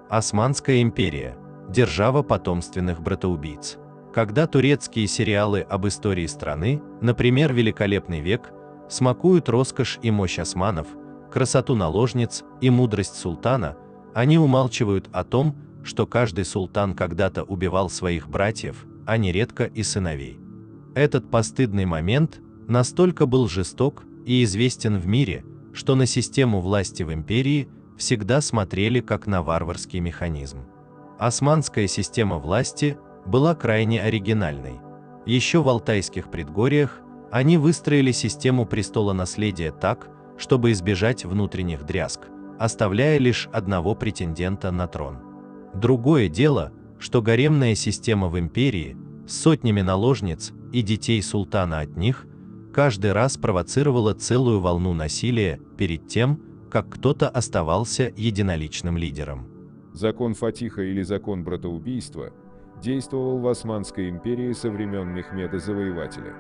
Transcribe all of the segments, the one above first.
Османская империя – держава потомственных братоубийц. Когда турецкие сериалы об истории страны, например, «Великолепный век», смакуют роскошь и мощь османов, красоту наложниц и мудрость султана, они умалчивают о том, что каждый султан когда-то убивал своих братьев, а нередко и сыновей. Этот постыдный момент настолько был жесток и известен в мире, что на систему власти в империи всегда смотрели как на варварский механизм. Османская система власти была крайне оригинальной. Еще в Алтайских предгорьях они выстроили систему престолонаследия так, чтобы избежать внутренних дрязг, оставляя лишь одного претендента на трон. Другое дело, что гаремная система в империи с сотнями наложниц и детей султана от них каждый раз провоцировала целую волну насилия перед тем, как кто-то оставался единоличным лидером. Закон Фатиха или закон братоубийства действовал в Османской империи со времен Мехмеда Завоевателя.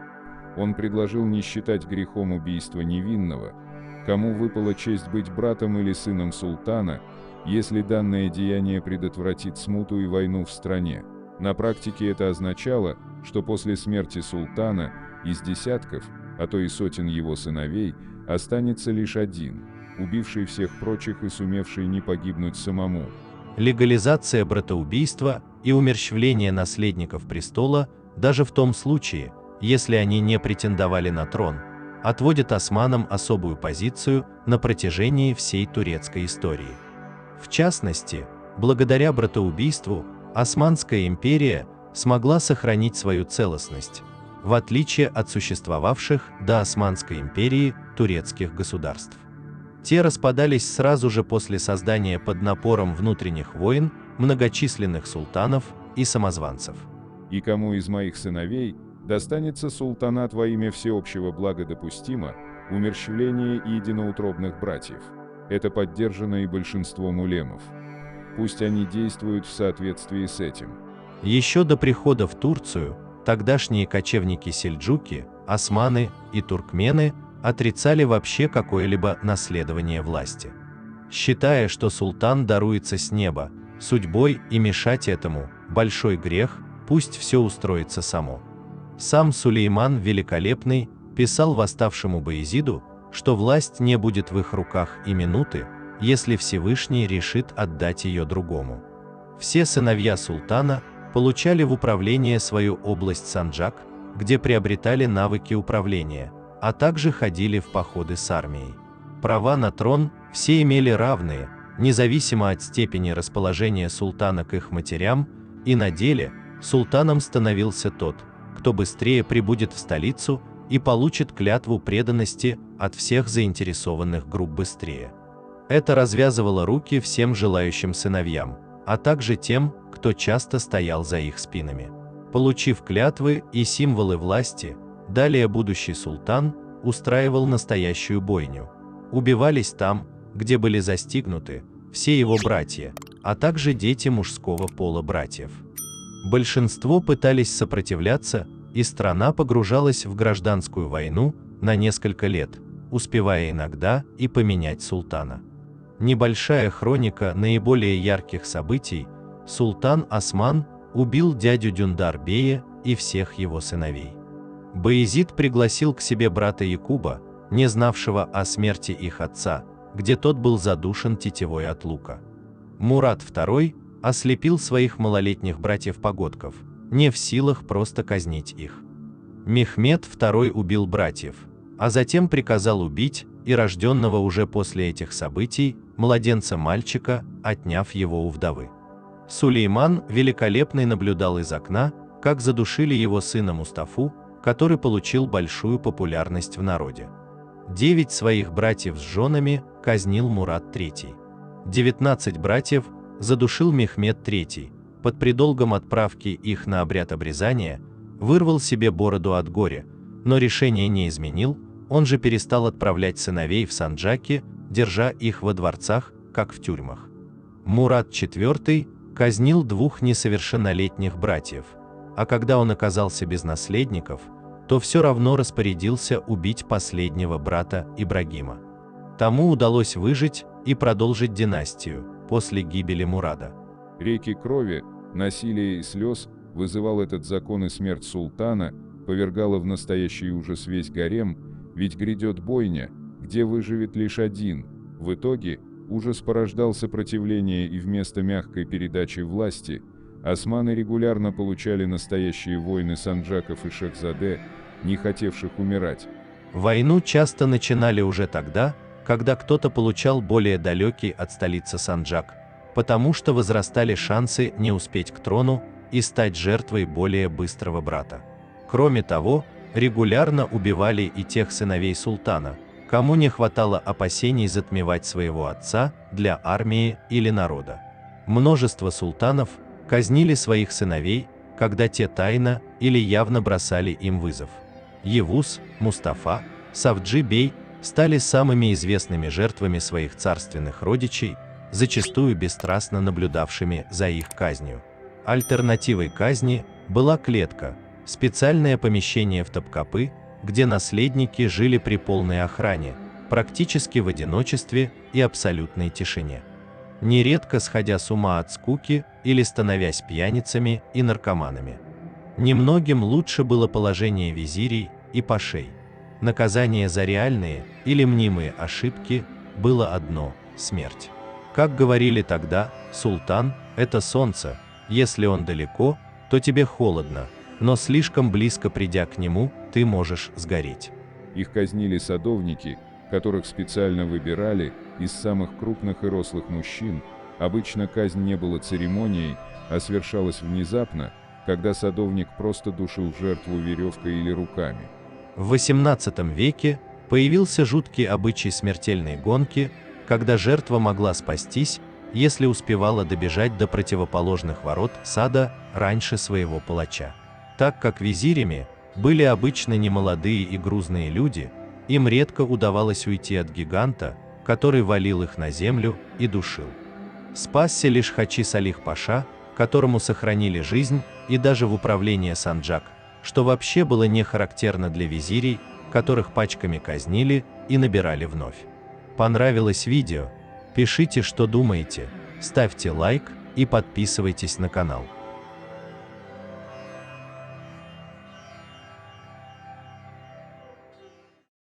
Он предложил не считать грехом убийства невинного, кому выпала честь быть братом или сыном султана, если данное деяние предотвратит смуту и войну в стране. На практике это означало, что после смерти султана из десятков, а то и сотен его сыновей, останется лишь один, убивший всех прочих и сумевший не погибнуть самому. Легализация братоубийства и умерщвление наследников престола, даже в том случае, если они не претендовали на трон, отводит османам особую позицию на протяжении всей турецкой истории. В частности, благодаря братоубийству Османская империя смогла сохранить свою целостность, в отличие от существовавших до Османской империи турецких государств. Те распадались сразу же после создания под напором внутренних войн многочисленных султанов и самозванцев. И кому из моих сыновей достанется султанат во имя всеобщего блага допустимо умерщвление единоутробных братьев. Это поддержано и большинством улемов. Пусть они действуют в соответствии с этим. Еще до прихода в Турцию тогдашние кочевники-сельджуки, османы и туркмены отрицали вообще какое-либо наследование власти, считая, что султан даруется с неба, судьбой, и мешать этому – большой грех, пусть все устроится само. Сам Сулейман Великолепный писал восставшему Баязиду, что власть не будет в их руках и минуты, если Всевышний решит отдать ее другому. Все сыновья султана получали в управление свою область Санджак, где приобретали навыки управления, а также ходили в походы с армией. Права на трон все имели равные, независимо от степени расположения султана к их матерям, и на деле султаном становился тот, кто быстрее прибудет в столицу и получит клятву преданности от всех заинтересованных групп быстрее. Это развязывало руки всем желающим сыновьям, а также тем, кто часто стоял за их спинами. Получив клятвы и символы власти, далее будущий султан устраивал настоящую бойню. Убивались там, где были застигнуты все его братья, а также дети мужского пола братьев. Большинство пытались сопротивляться, и страна погружалась в гражданскую войну на несколько лет, успевая иногда и поменять султана. Небольшая хроника наиболее ярких событий: султан Осман убил дядю Дюндар-бея и всех его сыновей. Баязид пригласил к себе брата Якуба, не знавшего о смерти их отца, где тот был задушен тетивой от лука. Мурад II ослепил своих малолетних братьев-погодков, не в силах просто казнить их. Мехмед II убил братьев, а затем приказал убить и рожденного уже после этих событий младенца-мальчика, отняв его у вдовы. Сулейман Великолепный наблюдал из окна, как задушили его сына Мустафу, который получил большую популярность в народе. 9 своих братьев с женами казнил Мурад III. 19 братьев задушил Мехмед III, под предлогом отправки их на обряд обрезания, вырвал себе бороду от горя, но решение не изменил, он же перестал отправлять сыновей в Санджаки, держа их во дворцах, как в тюрьмах. Мурад IV казнил 2 несовершеннолетних братьев, а когда он оказался без наследников, то все равно распорядился убить последнего брата Ибрагима. Тому удалось выжить и продолжить династию, после гибели Мурада. Реки крови, насилия и слез вызывал этот закон, и смерть султана повергала в настоящий ужас весь гарем, ведь грядет бойня, где выживет лишь один. В итоге ужас порождал сопротивление, и вместо мягкой передачи власти османы регулярно получали настоящие войны санджаков и шехзаде, не хотевших умирать. Войну часто начинали уже тогда, когда кто-то получал более далекий от столицы санджак, потому что возрастали шансы не успеть к трону и стать жертвой более быстрого брата. Кроме того, регулярно убивали и тех сыновей султана, кому не хватало опасений затмевать своего отца для армии или народа. Множество султанов казнили своих сыновей, когда те тайно или явно бросали им вызов. Евус, Мустафа, Савджи Бей стали самыми известными жертвами своих царственных родичей, зачастую бесстрастно наблюдавшими за их казнью. Альтернативой казни была клетка, специальное помещение в Топкапы, где наследники жили при полной охране, практически в одиночестве и абсолютной тишине, нередко сходя с ума от скуки или становясь пьяницами и наркоманами. Немногим лучше было положение визирей и пашей. Наказание за реальные или мнимые ошибки было одно – смерть. Как говорили тогда, султан – это солнце, если он далеко, то тебе холодно, но слишком близко придя к нему, ты можешь сгореть. Их казнили садовники, которых специально выбирали из самых крупных и рослых мужчин. Обычно казнь не была церемонией, а совершалась внезапно, когда садовник просто душил жертву веревкой или руками. В XVIII веке появился жуткий обычай смертельной гонки, когда жертва могла спастись, если успевала добежать до противоположных ворот сада раньше своего палача. Так как визирями были обычно немолодые и грузные люди, им редко удавалось уйти от гиганта, который валил их на землю и душил. Спасся лишь Хачи Салих Паша, которому сохранили жизнь и даже в управление санджак, что вообще было не характерно для визирей, которых пачками казнили и набирали вновь. Понравилось видео? Пишите, что думаете, ставьте лайк и подписывайтесь на канал.